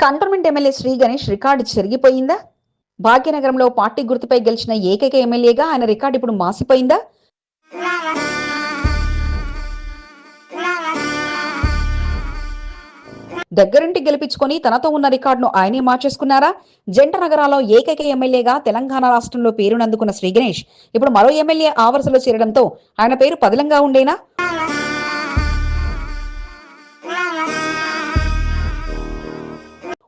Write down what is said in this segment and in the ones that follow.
Cantonment MLA Shri Ganesh record చెరిగిపోయిందా? భాగ్యనగరంలో party గుర్తుపై గెలిచిన ఏకైక ఎమ్మెల్యేగా ఆయన రికార్డు ఇప్పుడు మాసిపోయిందా? దగ్గరుంటి గెలిపించుకొని తనతో ఉన్న రికార్డును ఆయనే మార్చేసుకున్నారా? జంట నగరాల్లో ఏకైక ఎమ్మెల్యేగా తెలంగాణ రాష్ట్రంలో పేరునందుకున్న శ్రీ గణేష్ ఇప్పుడు మరో ఎమ్మెల్యే ఆవరుసలో చేరడంతో ఆయన పేరు పదిలంగా ఉండేనా?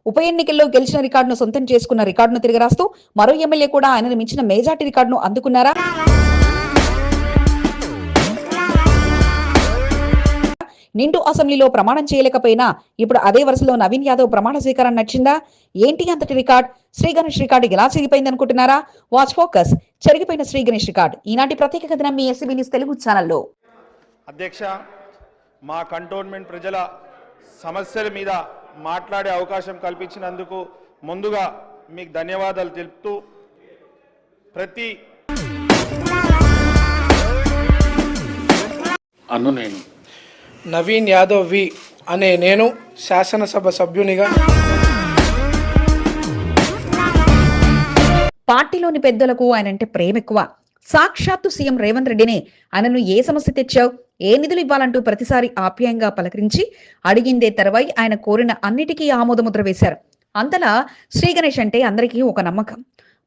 ఉప ఎన్నికల్లో గెలిచిన రికార్డును సొంతం చేసుకున్న రికార్డును తిరగరాస్తూ మరో ఎమ్మెల్యే కూడా ఆయనను మించిన మెజార్టీ రికార్డును అందుకున్నారా? నిండు అసెంబ్లీలో ప్రమాణం చేయలేకపోయినా ఇప్పుడు అదే వరుసలో నవీన్ యాదవ్ ప్రమాణ స్వీకారం నచ్చిందా? ఏంటి అంతటి రికార్డ్? శ్రీ గణేష్ రికార్డు ఎలా చెరిగిపోయింది అనుకుంటున్నారా? Watch focus. చెరిగిపోయిన శ్రీ గణేష్ రికార్డు ఈనాటి ప్రత్యేక కథనం మీ ఎస్సీబీ న్యూస్ తెలుగు ఛానల్లో. అధ్యక్ష, మా కంటోన్మెంట్ ప్రజల సమస్యల మీద మాట్లాడే అవకాశం కల్పించినందుకు ముందుగా మీకు ధన్యవాదాలు తెలుపుతూ, నేను నవీన్ యాదవ్ వి అనే నేను శాసనసభ సభ్యునిగా పార్టీలోని పెద్దలకు ఆయనంటే ప్రేమ ఎక్కువ. సాక్షాత్తు సీఎం రేవంత్ రెడ్డినే ఆయనను ఏ సమస్య తెచ్చావు, ఏ నిధులు ఇవ్వాలంటూ ప్రతిసారి ఆప్యాయంగా పలకరించి అడిగిందే తెరవై ఆయన కోరిన అన్నిటికీ ఆమోదముద్ర వేశారు. అంతలా శ్రీ గణేష్ అంటే అందరికీ ఒక నమ్మకం.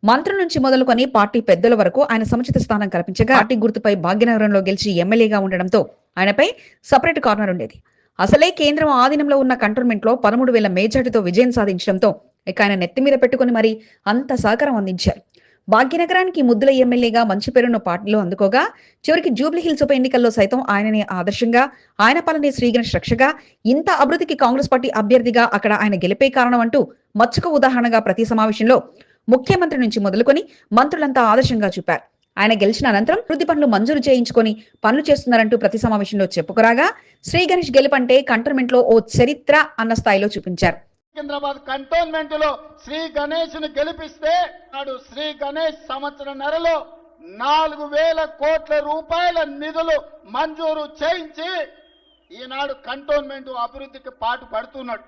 మంత్రుల నుంచి మొదలుకొని పార్టీ పెద్దల వరకు ఆయన సముచిత స్థానం కల్పించగా పార్టీ గుర్తుపై భాగ్యనగరంలో గెలిచి ఎమ్మెల్యేగా ఉండడంతో ఆయనపై సపరేట్ కార్నర్ ఉండేది. అసలే కేంద్రం ఆధీనంలో ఉన్న కంటోన్మెంట్ లో 13,000 మెజార్టీతో విజయం సాధించడంతో ఇక ఆయన నెత్తి మీద పెట్టుకుని మరీ అంత సహకారం అందించారు. భాగ్యనగరానికి ముద్దుల ఎమ్మెల్యేగా మంచి పేరును పార్టీలో అందుకోగా చివరికి జూబ్లీ హిల్స్ ఉప ఎన్నికల్లో సైతం ఆయననే ఆదర్శంగా, ఆయన పాలనే శ్రీ గణేష్ రక్షగా, ఇంత అభివృద్ధికి కాంగ్రెస్ పార్టీ అభ్యర్థిగా అక్కడ ఆయన గెలిపే కారణం అంటూ మచ్చుక ఉదాహరణగా ప్రతి సమావేశంలో ముఖ్యమంత్రి నుంచి మొదలుకొని మంత్రులంతా ఆదర్శంగా చూపారు. ఆయన గెలిచిన అనంతరం అభివృద్ధి పనులు మంజూరు చేయించుకొని పనులు చేస్తున్నారంటూ ప్రతి సమావేశంలో చెప్పుకురాగా శ్రీ గణేష్ గెలుపంటే కంటోన్మెంట్ లో ఓ చరిత్ర అన్న స్థాయిలో చూపించారు. సికింద్రాబాద్ కంటోన్మెంట్ లో శ్రీ గణేష్ ను గెలిపిస్తే నాడు శ్రీ గణేష్ సంవత్సరంన్నరలో 4,000 కోట్ల రూపాయల నిధులు మంజూరు చేయించి ఈనాడు కంటోన్మెంట్ అభివృద్ధికి పాటు పడుతున్నాడు.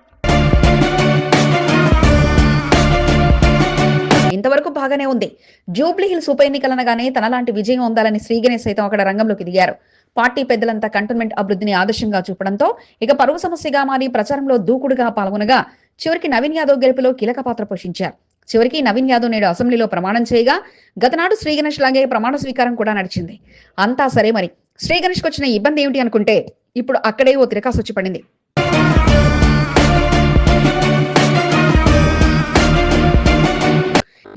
ఇంతవరకు బాగానే ఉంది. జూబ్లీ హిల్స్ ఉప ఎన్నికలనగానే తనలాంటి విజయం ఉండాలని శ్రీ గణేష్ సైతం అక్కడ రంగంలోకి దిగారు. పార్టీ పెద్దలంతా కంటోన్మెంట్ అభివృద్ధిని ఆదర్శంగా చూపడంతో ఇక పరువు సమస్యగా మారి ప్రచారంలో దూకుడుగా పాల్గొనగా చివరికి నవీన్ యాదవ్ గెలుపులో కీలక పాత్ర పోషించారు. చివరికి నవీన్ యాదవ్ నేడు అసెంబ్లీలో ప్రమాణం చేయగా గతనాడు శ్రీ గణేష్ లాగే ప్రమాణ స్వీకారం కూడా నడిచింది. అంతా సరే, మరి శ్రీ గణేష్కి వచ్చిన ఇబ్బంది ఏమిటి అనుకుంటే ఇప్పుడు అక్కడే ఓ తిరకాసు వచ్చి పడింది.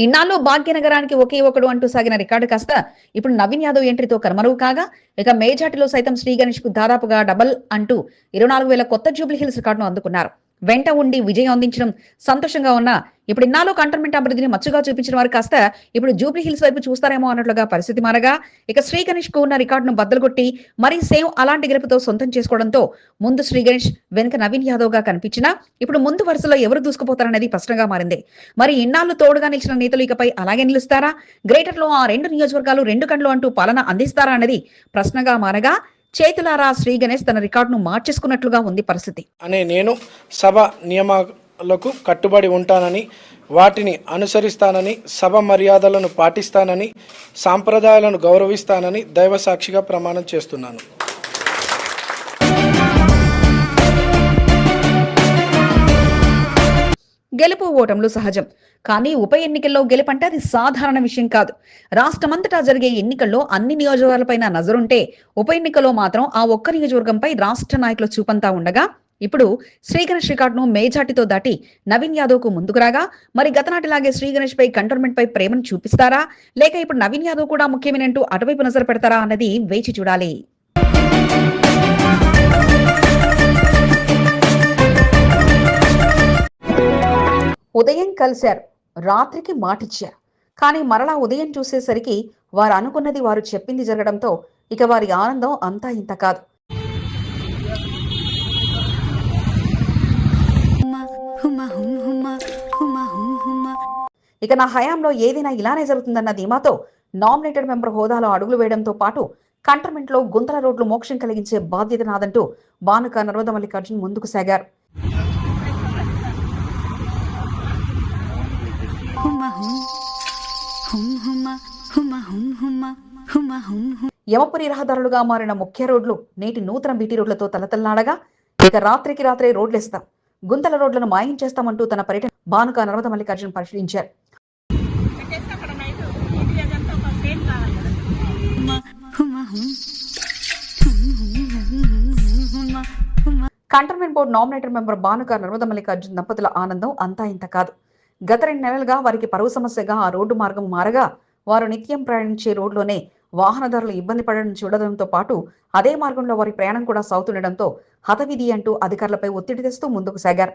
ఇన్నాళ్ళు భాగ్యనగరానికి ఒకే ఒకడు అంటూ సాగిన రికార్డు కాస్త ఇప్పుడు నవీన్ యాదవ్ ఎంట్రీతో కర్మరువు కాగా ఇక మేజార్టీలో సైతం శ్రీ గణేష్ కు దాదాపుగా డబల్ అంటూ 24,000 కొత్త జూబ్లీ హిల్స్ రికార్డును అందుకున్నారు. వెంట ఉండి విజయం అందించడం సంతోషంగా ఉన్నా ఇప్పుడు ఇన్నాళ్ళు కంటోన్మెంట్ అభివృద్ధిని మచ్చుగా చూపించిన వారు కాస్త ఇప్పుడు జూబ్లీ హిల్స్ వైపు చూస్తారేమో అన్నట్లుగా పరిస్థితి మారగా ఇక శ్రీ గణేష్ కు ఉన్న రికార్డును బద్దలుగొట్టి మరీ సేమ్ అలాంటి గెలుపుతో సొంతం చేసుకోవడంతో ముందు శ్రీ గణేష్ వెనుక నవీన్ యాదవ్ గా కనిపించినా ఇప్పుడు ముందు వరుసలో ఎవరు దూసుకుపోతారనేది స్పష్టంగా మారింది. మరి ఇన్నాళ్ళు తోడుగా నిలిచిన నేతలు ఇకపై అలాగే నిలుస్తారా? గ్రేటర్ లో ఆ 2 నియోజకవర్గాలు 2 కండ్లు అంటూ పాలన అందిస్తారా అనేది ప్రశ్నగా మారగా చేతులారా శ్రీ గణేష్ తన రికార్డును మార్చేసుకున్నట్లుగా ఉంది పరిస్థితి. అనే నేను సభ నియమాలకు కట్టుబడి ఉంటానని, వాటిని అనుసరిస్తానని, సభ మర్యాదలను పాటిస్తానని, సాంప్రదాయాలను గౌరవిస్తానని దైవ సాక్షిగా ప్రమాణం చేస్తున్నాను. గెలుపు ఓటములు సహజం, కానీ ఉప ఎన్నికల్లో గెలుపంటే అది సాధారణ విషయం కాదు. రాష్ట్రమంతటా జరిగే ఎన్నికల్లో అన్ని నియోజకవర్గాలపైన నజరుంటే ఉప ఎన్నికల్లో మాత్రం ఆ ఒక్క నియోజకవర్గంపై రాష్ట్ర నాయకుల చూపంతా ఉండగా ఇప్పుడు శ్రీ గణేష్ రికార్డును మేజార్టీతో దాటి నవీన్ యాదవ్ కు ముందుకు రాగా మరి గతనాటిలాగే శ్రీ గణేష్ పై కంటోన్మెంట్ పై ప్రేమను చూపిస్తారా, లేక ఇప్పుడు నవీన్ యాదవ్ కూడా ముఖ్యమేనంటూ అటువైపు నజరు పెడతారా అన్నది వేచి చూడాలి. ఉదయం కలిశారు, రాత్రికి మాటిచ్చారు, కానీ మరలా ఉదయం చూసేసరికి వారు అనుకున్నది వారు చెప్పింది జరగడంతో ఇక వారి ఆనందం అంతా ఇంత కాదు. ఇక నా హయాంలో ఏదైనా ఇలానే జరుగుతుందన్న ధీమాతో నామినేటెడ్ మెంబర్ హోదాలో అడుగులు వేయడంతో పాటు కంటోన్మెంట్ లో గుంతల రోడ్లు మోక్షం కలిగించే బాధ్యత నాదంటూ బానుక నర్మదా మల్లికార్జున్ ముందుకు సాగారు. యమపురి రహదారులుగా మారిన ముఖ్య రోడ్లు నేటి నూతన బీటీ రోడ్లతో తలతల్లాడగా ఇక రాత్రికి రాత్రే రోడ్లేస్తాం, గుంతల రోడ్లను మాయం చేస్తామంటూ తన పర్యటన భానుక నర్మద మల్లికార్జున్ పరిశీలించారు. Cantonment board nominator member Bhanuka Narmada Mallikarjun దంపతుల ఆనందం అంతా ఇంత కాదు. గత 2 నెలలుగా వారికి పరువు సమస్యగా ఆ రోడ్డు మార్గం మారగా వారు నిత్యం ప్రయాణించే రోడ్లోనే వాహనదారులు ఇబ్బంది పడడం చూడడంతో పాటు అదే మార్గంలో వారి ప్రయాణం కూడా సాగుతుండటంతో హతవిధి అంటూ అధికారులపై ఒత్తిడి తెస్తూ ముందుకు సాగారు.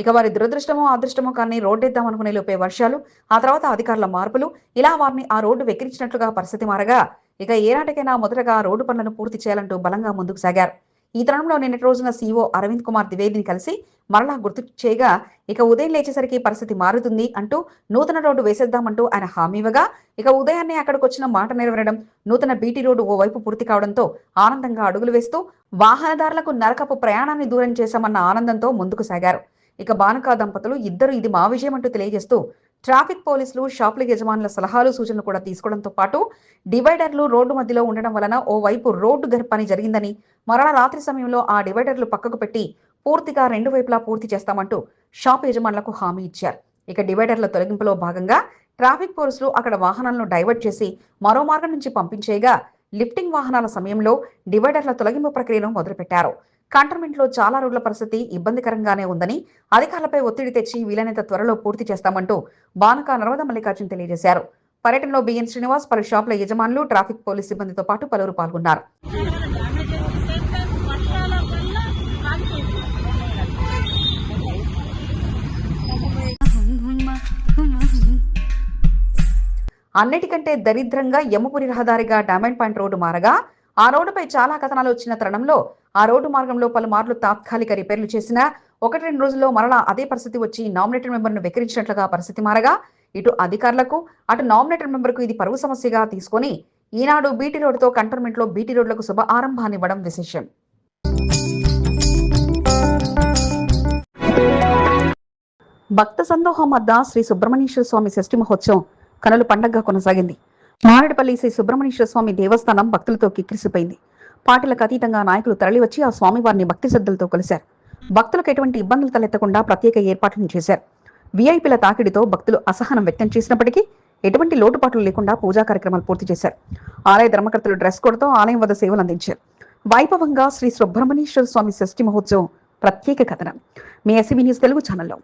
ఇక వారి దురదృష్టమో అదృష్టమో కానీ రోడ్డేద్దామనుకునే లోపే వర్షాలు, ఆ తర్వాత అధికారుల మార్పులు ఇలా వారిని ఆ రోడ్డు వెక్కిరించినట్లుగా పరిస్థితి మారగా ఇక ఏనాటికైనా మొదటగా రోడ్డు పనులను పూర్తి చేయాలంటూ బలంగా ముందుకు సాగారు. ఈ తరుణంలో నిన్నటి రోజున సీఓ అరవింద్ కుమార్ ద్వివేదిని కలిసి మరలా గుర్తు చేయగా ఇక ఉదయం లేచేసరికి పరిస్థితి మారుతుంది అంటూ నూతన రోడ్డు వేసేద్దామంటూ ఆయన హామీ ఇవ్వగా ఇక ఉదయాన్నే అక్కడికి వచ్చిన మాట నెరవేరడం, నూతన బీటీ రోడ్డు ఓ వైపు పూర్తి కావడంతో ఆనందంగా అడుగులు వేస్తూ వాహనదారులకు నరకపు ప్రయాణాన్ని దూరం చేశామన్న ఆనందంతో ముందుకు సాగారు. ఇక భానుక దంపతులు ఇద్దరు ఇది మా విజయం అంటూ తెలియజేస్తూ ట్రాఫిక్ పోలీసులు, షాపుల యజమానుల సలహాలు సూచనలు కూడా తీసుకోవడంతో పాటు డివైడర్లు రోడ్డు మధ్యలో ఉండడం వలన ఓ వైపు రోడ్డు పని జరిగిందని, మరలా రాత్రి సమయంలో ఆ డివైడర్లు పక్కకు పెట్టి పూర్తిగా 2 వైపులా పూర్తి చేస్తామంటూ షాపు యజమానులకు హామీ ఇచ్చారు. ఇక డివైడర్ల తొలగింపులో భాగంగా ట్రాఫిక్ పోలీసులు అక్కడ వాహనాలను డైవర్ట్ చేసి మరో మార్గం నుంచి పంపించేయగా లిఫ్టింగ్ వాహనాల సమయంలో డివైడర్ల తొలగింపు ప్రక్రియను మొదలుపెట్టారు. కంటోన్మెంట్లో చాలా రోడ్ల పరిస్థితి ఇబ్బందికరంగానే ఉందని అధికారులపై ఒత్తిడి తెచ్చి వీలైనంత త్వరలో పూర్తి చేస్తామంటూ భానుక నర్మద మల్లికార్జున్ తెలియజేశారు. పర్యటనలో బిఎన్ శ్రీనివాస్, పలు షాపుల యజమానులు, ట్రాఫిక్ పోలీస్ సిబ్బందితో పాటు పలువురు పాల్గొన్నారు. అన్నిటికంటే దరిద్రంగా యమపురి రహదారిగా డైమండ్ పాయింట్ రోడ్డు మారగా ఆ రోడ్డుపై చాలా కథనాలు వచ్చిన తరుణంలో ఆ రోడ్డు మార్గంలో పలుమార్లు తాత్కాలిక రిపేర్లు చేసినా 1-2 రోజుల్లో మరలా అదే పరిస్థితి వచ్చి నామినేటెడ్ మెంబర్ను వెక్కిరించినట్లుగా పరిస్థితి మారగా ఇటు అధికారులకు అటు నామినేటెడ్ మెంబర్కు ఇది పరువు సమస్యగా తీసుకొని ఈనాడు బీటీ రోడ్డుతో కంటోన్మెంట్లో బీటీ రోడ్లకు శుభ ఆరంభాన్నివ్వడం విశేషం. భక్త సందోహం వద్ద శ్రీ సుబ్రహ్మణ్యేశ్వర స్వామి షష్ఠి మహోత్సవం కనుల పండగగా కొనసాగింది. మారేడుపల్లి శ్రీ సుబ్రహ్మణ్యేశ్వర స్వామి దేవస్థానం భక్తులతో కిక్కిరిసిపోయింది. పార్టీలకు అతీతంగా నాయకులు తరలివచ్చి ఆ స్వామివారిని భక్తి శ్రద్ధలతో కొలిశారు. భక్తులకు ఎటువంటి ఇబ్బందులు తలెత్తకుండా ప్రత్యేక ఏర్పాట్లను చేశారు. వీఐపీల తాకిడితో భక్తులు అసహనం వ్యక్తం చేసినప్పటికీ ఎటువంటి లోటుపాట్లు లేకుండా పూజా కార్యక్రమాలు పూర్తి చేశారు. ఆలయ ధర్మకర్తలు డ్రెస్ కోడ్తో ఆలయం వద్ద సేవలు అందించారు. వైభవంగా శ్రీ సుబ్రహ్మణ్యేశ్వర స్వామి షష్ఠి మహోత్సవం ప్రత్యేక కథనం మీ ఎస్సీబీ న్యూస్ తెలుగు ఛానల్లో.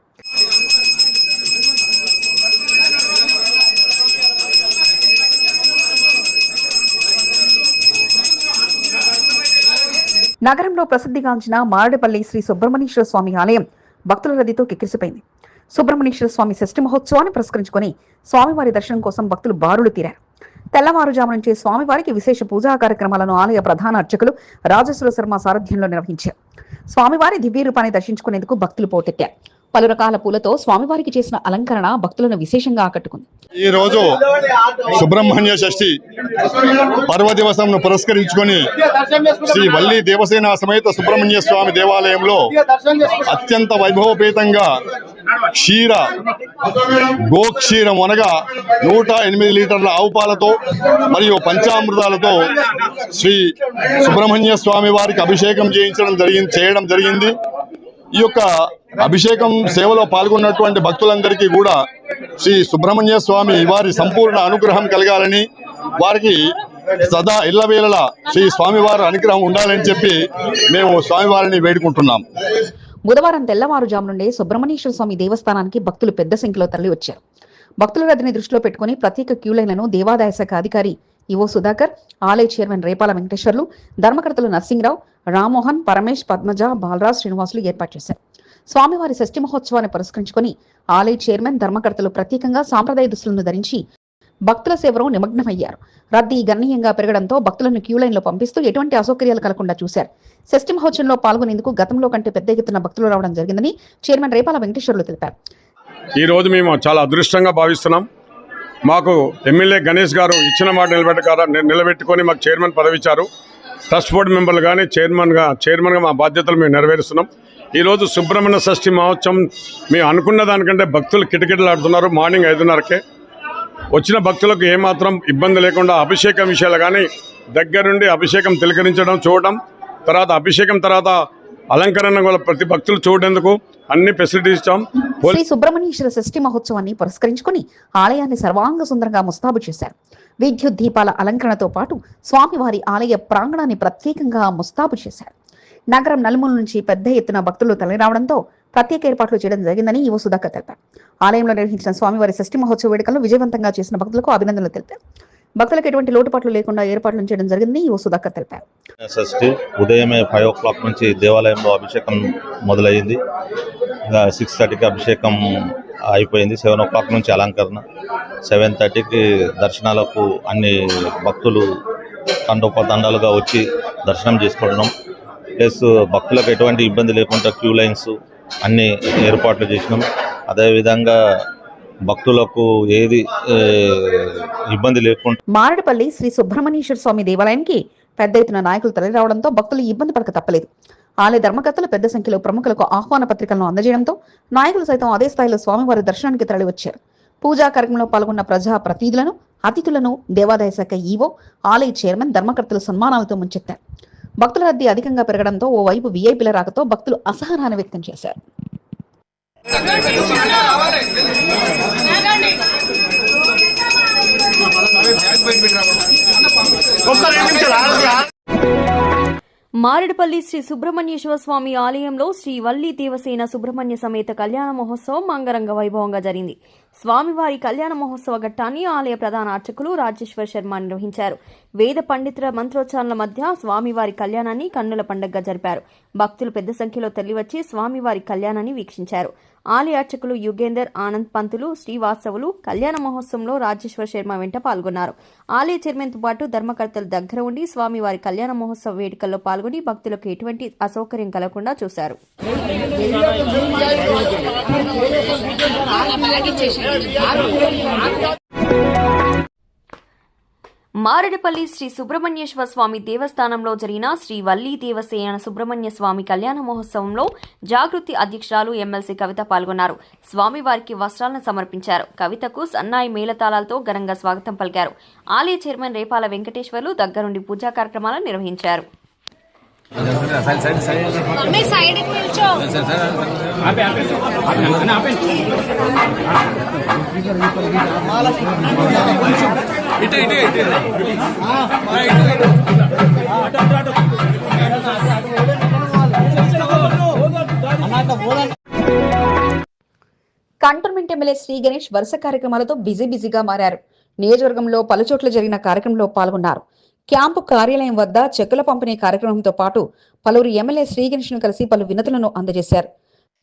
నగరంలో ప్రసిద్ధిగాంచిన మారేడుపల్లి శ్రీ సుబ్రహ్మణ్యేశ్వర స్వామి ఆలయం భక్తుల రద్దీతో కిక్కిరిసిపోయింది. సుబ్రహ్మణ్యేశ్వర స్వామి షష్ఠి మహోత్సవాన్ని పురస్కరించుకొని స్వామివారి దర్శనం కోసం భక్తులు బారులు తీరారు. తెల్లవారుజాము నుంచి స్వామివారికి విశేష పూజా కార్యక్రమాలను ఆలయ ప్రధాన అర్చకులు రాజేశ్వర శర్మ సారథ్యంలో నిర్వహించారు. స్వామివారి దివ్య రూపాన్ని దర్శించుకునేందుకు భక్తులు పోటెత్తారు. పలు రకాల పూలతో స్వామివారికి చేసిన అలంకరణ భక్తులను విశేషంగా ఆకట్టుకుంది. ఈ రోజు సుబ్రహ్మణ్య షష్ఠి పర్వదివసం పురస్కరించుకొని శ్రీ వల్లి దేవసేన సమేత సుబ్రహ్మణ్య స్వామి దేవాలయంలో అత్యంత వైభవపేతంగా క్షీర గోక్షీరం అనగా 108 లీటర్ల ఆవు పాలతో మరియు పంచామృతాలతో శ్రీ సుబ్రహ్మణ్య స్వామి వారికి అభిషేకం చేయడం జరిగింది. ఈ యొక్క అభిషేకం సేవలో పాల్గొన్నటువంటి భక్తులందరికీ కూడా శ్రీ సుబ్రహ్మణ్య స్వామి వారి సంపూర్ణ అనుగ్రహం కలగాలని, వారికి సదా ఇళ్లవేళలా శ్రీ స్వామివారి అనుగ్రహం ఉండాలని చెప్పి మేము స్వామివారిని వేడుకుంటున్నాం. బుధవారం తెల్లవారుజాము నుండే సుబ్రహ్మణ్యేశ్వర స్వామి దేవస్థానానికి భక్తులు పెద్ద సంఖ్యలో తరలి వచ్చారు. భక్తుల రద్దీని దృష్టిలో పెట్టుకుని ప్రత్యేక క్యూలైన్లను దేవాదాయ శాఖ అధికారి ఈవో సుధాకర్, ఆలయ చైర్మన్ రేపాల వెంకటేశ్వర్లు, ధర్మకర్తలు నర్సింగ్రావు, రామ్మోహన్, పరమేష్, పద్మజ, బాలరాజ్, శ్రీనివాసులు ఏర్పాటు చేశారు. స్వామివారి షష్ఠి మహోత్సవాన్ని పురస్కరించుకొని ఆలయ చైర్మన్, ధర్మకర్తలు ప్రత్యేకంగా సాంప్రదాయ దుస్తులను ధరించి భక్తుల సేవలో నిమగ్నమయ్యారు. రద్దీ గణనీయంగా పెరగడంతో భక్తులను క్యూలైన్లో పంపిస్తూ ఎటువంటి అసౌకర్యాలు కలగకుండా చూశారు. షష్ఠి మహోత్సవంలో పాల్గొనేందుకు గతంలో కంటే పెద్ద ఎత్తున భక్తులు రావడం జరిగిందని చైర్మన్ రేపాల వెంకటేశ్వర్లు తెలిపారు. ఈ రోజు మేము చాలా అదృష్టంగా భావిస్తున్నాం. మాకు ఎమ్మెల్యే గణేష్ గారు ఇచ్చిన మాట నిలబెట్టుకొని మాకు చైర్మన్ పదవి ఇచ్చారు. ట్రస్ట్ బోర్డు మెంబర్లు కానీ చైర్మన్గా మా బాధ్యతలు మేము నెరవేరుస్తున్నాం. ఈరోజు సుబ్రహ్మణ్య షష్ఠి మహోత్సవం మేము అనుకున్న దానికంటే భక్తులు కిటకిటలాడుతున్నారు. మార్నింగ్ 5:30కే వచ్చిన భక్తులకు ఏమాత్రం ఇబ్బంది లేకుండా అభిషేకం విషయాలు కానీ దగ్గరుండి అభిషేకం తిలకరించడం చూడడం, తర్వాత అభిషేకం తర్వాత అలంకరణ కూడా ప్రతి భక్తులు చూడేందుకు అన్ని ఫెసిలిటీస్ ఇచ్చాం. శ్రీ సుబ్రహ్మణ్యేశ్వర షష్ఠి మహోత్సవాన్ని పురస్కరించుకుని ఆలయాన్ని సర్వాంగ సుందరంగా ముస్తాబు చేశారు. విద్యుత్ దీపాల అలంకరణతో పాటు స్వామివారి ఆలయ ప్రాంగణాన్ని ప్రత్యేకంగా ముస్తాబు చేశారు. నగరం నలుమూల నుంచి పెద్ద ఎత్తున భక్తులు తరలిరావడంతో ప్రత్యేక ఏర్పాట్లు చేయడం జరిగిందని ఈవో సుధాకర్ తెలిపారు. ఆలయంలో నిర్వహించిన స్వామివారి షష్ఠి మహోత్సవ వేడుకలను విజయవంతంగా చేసిన భక్తులకు అభినందనలు తెలిపారు. భక్తులకు ఎటువంటి లోటుపాట్లు లేకుండా ఏర్పాట్లు చేయడం జరిగిందని ఈవో సుధాకర్ తెలిపారు. షష్ఠి ఉదయమే 5 o'clock నుంచి దేవాలయంలో అభిషేకం మొదలైంది. 6:30కి అభిషేకం అయిపోయింది. 7 o'clock నుంచి అలంకరణ, 7:30కి దర్శనాలకు అన్ని భక్తులు తండోపతండాలుగా వచ్చి దర్శనం చేసుకుంటున్నాం. ప్లస్ భక్తులకు ఎటువంటి ఇబ్బంది లేకుండా క్యూ లైన్స్ అన్ని ఏర్పాట్లు చేసినాం. అదేవిధంగా భక్తులకు ఏది ఇబ్బంది లేకుండా మారడపల్లి శ్రీ సుబ్రహ్మణ్యేశ్వర స్వామి దేవాలయానికి పెద్ద ఎత్తున నాయకులు తరలిరావడంతో భక్తులు ఇబ్బంది పడక తప్పలేదు. ఆలయ ధర్మకర్తలు పెద్ద సంఖ్యలో ప్రముఖులకు ఆహ్వాన పత్రికలను అందజేయడంతో నాయకులు సైతం అదే స్థాయిలో స్వామివారి దర్శనానికి తరలివచ్చారు. పూజా కార్యక్రమంలో పాల్గొన్న ప్రజా ప్రతినిధులను, అతిథులను దేవాదాయ శాఖ ఈవో, ఆలయ చైర్మన్, ధర్మకర్తలు సన్మానాలతో ముంచెత్తారు. భక్తుల రద్దీ అధికంగా పెరగడంతో ఓవైపు వీఐపీల రాకతో భక్తులు అసహనాన్ని వ్యక్తం చేశారు. మారేడుపల్లి శ్రీ సుబ్రహ్మణ్యేశ్వర స్వామి ఆలయంలో శ్రీ వల్లి దేవసేన సుబ్రహ్మణ్య సమేత కళ్యాణ మహోత్సవం అంగరంగ వైభవంగా జరిగింది. స్వామివారి కళ్యాణ మహోత్సవ ఘట్టాన్ని ఆలయ ప్రధాన అర్చకులు రాజేశ్వర్ శర్మ నిర్వహించారు. వేద పండితుల మంత్రోచ్చారణల మధ్య స్వామివారి కళ్యాణాన్ని కన్నుల పండుగగా జరిపారు. భక్తులు పెద్ద సంఖ్యలో తరలివచ్చి స్వామివారి కళ్యాణాన్ని వీక్షించారు. ఆలయ అర్చకులు యుగేందర్, ఆనంద్ పంతులు, శ్రీవాత్సవులు కళ్యాణ మహోత్సవంలో రాజేశ్వర్ శర్మ వెంట పాల్గొన్నారు. ఆలయ చైర్మన్తో పాటు ధర్మకర్తలు దగ్గర ఉండి స్వామివారి కళ్యాణ మహోత్సవ వేడుకల్లో పాల్గొని భక్తులకు ఎటువంటి అసౌకర్యం కలగకుండా చూశారు. మారేడుపల్లి శ్రీ సుబ్రహ్మణ్యేశ్వర స్వామి దేవస్థానంలో జరిగిన శ్రీ వల్లి దేవసేన సుబ్రహ్మణ్య స్వామి కళ్యాణ మహోత్సవంలో జాగృతి అధ్యక్షురాలు ఎమ్మెల్సీ కవిత పాల్గొన్నారు. స్వామివారికి వస్త్రాలను సమర్పించారు. కవితకు సన్నాయి మేళతాళాలతో ఘనంగా స్వాగతం పలికారు. ఆలయ చైర్మన్ రేపాల వెంకటేశ్వర్లు దగ్గరుండి పూజా కార్యక్రమాలను నిర్వహించారు. కంటోన్మెంట్ ఎమ్మెల్యే శ్రీ గణేష్ వరుస కార్యక్రమాలతో బిజీగా మారారు. నియోజకవర్గంలో పలుచోట్ల జరిగిన కార్యక్రమంలో పాల్గొన్నారు. క్యాంపు కార్యాలయం వద్ద చెక్కుల పంపిణీ కార్యక్రమంతో పాటు పలువురు ఎమ్మెల్యే శ్రీ గణేష్ ను కలిసి పలు వినతులను అందజేశారు.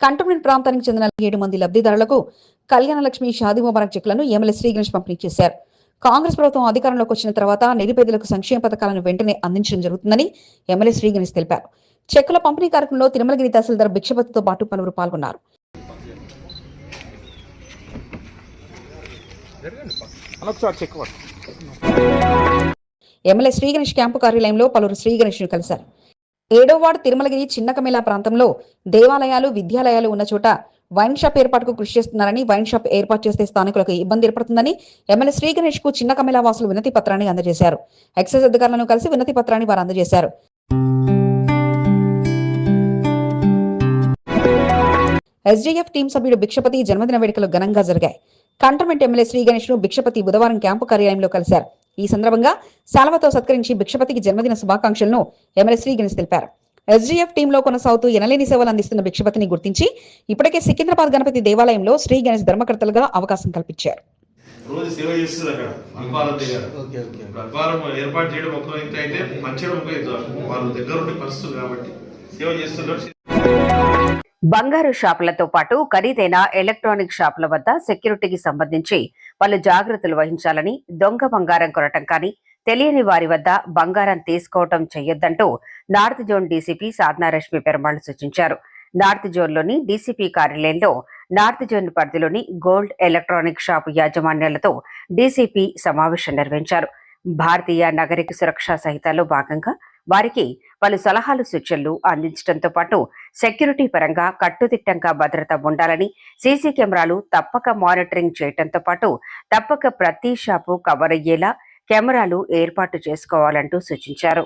కంటోన్మెంట్ ప్రాంతానికి చెందిన 7 మంది లబ్ధిదారులకు కళ్యాణ లక్ష్మి షాదీ ముబారక్ చెక్కులను ఎమ్మెల్యే శ్రీ గణేష్ పంపిణీ చేశారు. కాంగ్రెస్ ప్రభుత్వం అధికారంలోకి వచ్చిన తర్వాత నిరుపేదలకు సంక్షేమ పథకాలను వెంటనే అందించడం జరుగుతుందని ఎమ్మెల్యే శ్రీ గణేష్ తెలిపారు. చెక్కుల పంపిణీ కార్యక్రమంలో తిరుమలగిరి తహసీల్దార్ భిక్షపతితో పాటు పలువురు పాల్గొన్నారు. ఎమ్మెల్యే శ్రీ గణేష్ క్యాంపు కార్యాలయంలో పలువురు శ్రీ గణేష్ ను కలిశారు. 7వ వార్డు తిరుమలగిరి చిన్నకమేళ ప్రాంతంలో దేవాలయాలు, విద్యాలయాలు ఉన్న చోట వైన్ షాప్ ఏర్పాటుకు కృషి చేస్తున్నారని, వైన్ షాప్ ఏర్పాటు చేస్తే స్థానికులకు ఇబ్బంది ఏర్పడుతుందని ఎమ్మెల్యే శ్రీ గణేష్ కు చిన్నకమేళ వాసులు వినతి పత్రాన్ని అందజేశారు. ఎక్సైజ్ అధికారులను కలిసి వినతి పత్రాన్ని వారు అందజేశారు. ఎస్డీఎఫ్ టీం సభ్యుడు భిక్షపతి జన్మదిన వేడుకలు ఘనంగా జరిగాయి. కంటోన్మెంట్ ఎమ్మెల్యే శ్రీ గణేష్ ను భిక్షపతి బుధవారం క్యాంపు కార్యాలయంలో కలిశారు. ఈ సందర్భంగా శాలువాతో సత్కరించి భిక్షపతికి జన్మదిన శుభాకాంక్షలను ఎమ్మెల్యే శ్రీ గణేష్ తెలిపారు. ఎస్డీఎఫ్ టీంలో కొనసాగుతూ ఎనలేని సేవలు అందిస్తున్న భిక్షపతిని గుర్తించి ఇప్పటికే సికింద్రాబాద్ గణపతి దేవాలయంలో శ్రీ గణేష్ ధర్మకర్తలుగా అవకాశం కల్పించారు. రోజు సేవ చేస్తుంది అక్కడ అల్పారం దగ్గర. అల్పారం ఏర్పాటు చేయడం ఒక ఇంత అయితే మంచిగా వాళ్ళ దగ్గర ఉండి పరిస్థితులు కాబట్టి సేవ చేస్తున్నారు. బంగారు షాపులతో పాటు ఖరీదైన ఎలక్ట్రానిక్ షాపుల వద్ద సెక్యూరిటీకి సంబంధించి పలు జాగ్రత్తలు వహించాలని, దొంగ బంగారం కొనటం కానీ, తెలియని వారి వద్ద బంగారం తీసుకోవటం చేయొద్దంటూ నార్త్ జోన్ డీసీపీ సాధనారశ్మి పెరుమాళ్ సూచించారు. నార్త్ జోన్లోని డీసీపీ కార్యాలయంలో నార్త్ జోన్ పరిధిలోని గోల్డ్ ఎలక్ట్రానిక్ షాపు యాజమాన్యాలతో డీసీపీ సమావేశం నిర్వహించారు. భారతీయ నాగరిక సురక్షా సంహితలో భాగంగా వారికి పలు సలహాలు, సూచనలు అందించడంతో పాటు సెక్యూరిటీ పరంగా కట్టుదిట్టంగా భద్రత ఉండాలని, సీసీ కెమెరాలు తప్పక మానిటరింగ్ చేయడంతో పాటు తప్పక ప్రతి షాపు కవర్ అయ్యేలా కెమెరాలు ఏర్పాటు చేసుకోవాలంటూ సూచించారు.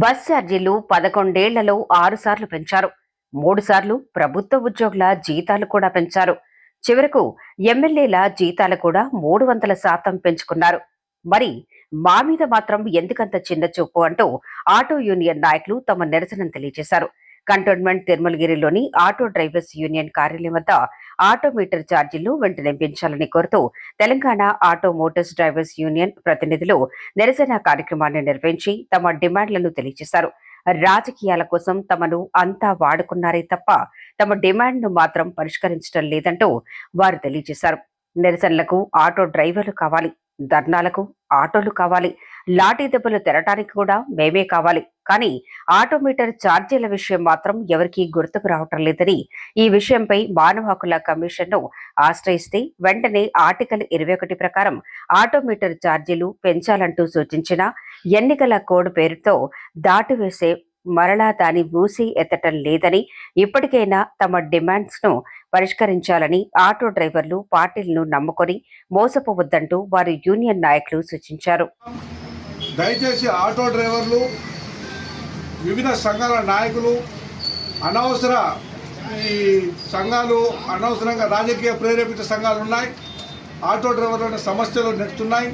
బస్ ఛార్జీలు 11 ఏళ్లలో 6 సార్లు పెంచారు. 3 సార్లు ప్రభుత్వ ఉద్యోగుల జీతాలు కూడా పెంచారు. చివరకు ఎమ్మెల్యేల జీతాలు కూడా 300% పెంచుకున్నారు. మరి మా మీద మాత్రం ఎందుకంత చిన్న చూపు అంటూ ఆటో యూనియన్ నాయకులు తమ నిరసనను తెలియజేశారు. కంటోన్మెంట్ తిరుమలగిరిలోని ఆటో డ్రైవర్స్ యూనియన్ కార్యాలయం వద్ద ఆటో మీటర్ ఛార్జీలను వెంటనే పెంచాలని కోరుతూ Telangana auto Motors drivers union ప్రతినిధులు నిరసన కార్యక్రమాన్ని నిర్వహించి తమ డిమాండ్లను తెలియజేశారు. రాజకీయాల కోసం తమను అంతా వాడుకున్నారే తప్ప తమ డిమాండ్ను మాత్రం పరిష్కరించడం లేదంటూ వారు తెలియజేశారు. నిరసనలకు ఆటో డ్రైవర్లు కావాలి, ధర్నాలకు ఆటోలు కావాలి, లాఠీ దెబ్బలు తెరటానికి కూడా మేమే కావాలి. కానీ ఆటోమీటర్ ఛార్జీల విషయం మాత్రం ఎవరికీ గుర్తుకు రావటం లేదని, ఈ విషయంపై మానవ హక్కుల కమిషన్ను ఆశ్రయిస్తే వెంటనే ఆర్టికల్ 21 ప్రకారం ఆటోమీటర్ ఛార్జీలు పెంచాలంటూ సూచించిన ఎన్నికల కోడ్ పేరుతో దాటివేసే మరలా దాని మూసి ఎత్తటం లేదని, ఇప్పటికైనా తమ డిమాండ్స్ ను పరిష్కరించాలని ఆటో డ్రైవర్లు పార్టీలను నమ్ముకొని మోసపోవద్దంటూ వారి యూనియన్ నాయకులు సూచించారు. దయచేసి ఆటో డ్రైవర్లు, వివిధ సంఘాల నాయకులు అనవసర ఈ సంఘాలు అనవసరంగా రాజకీయ ప్రేరేపిత సంఘాలు ఉన్నాయి. ఆటో డ్రైవర్ల సమస్యలు నెట్టున్నాయి.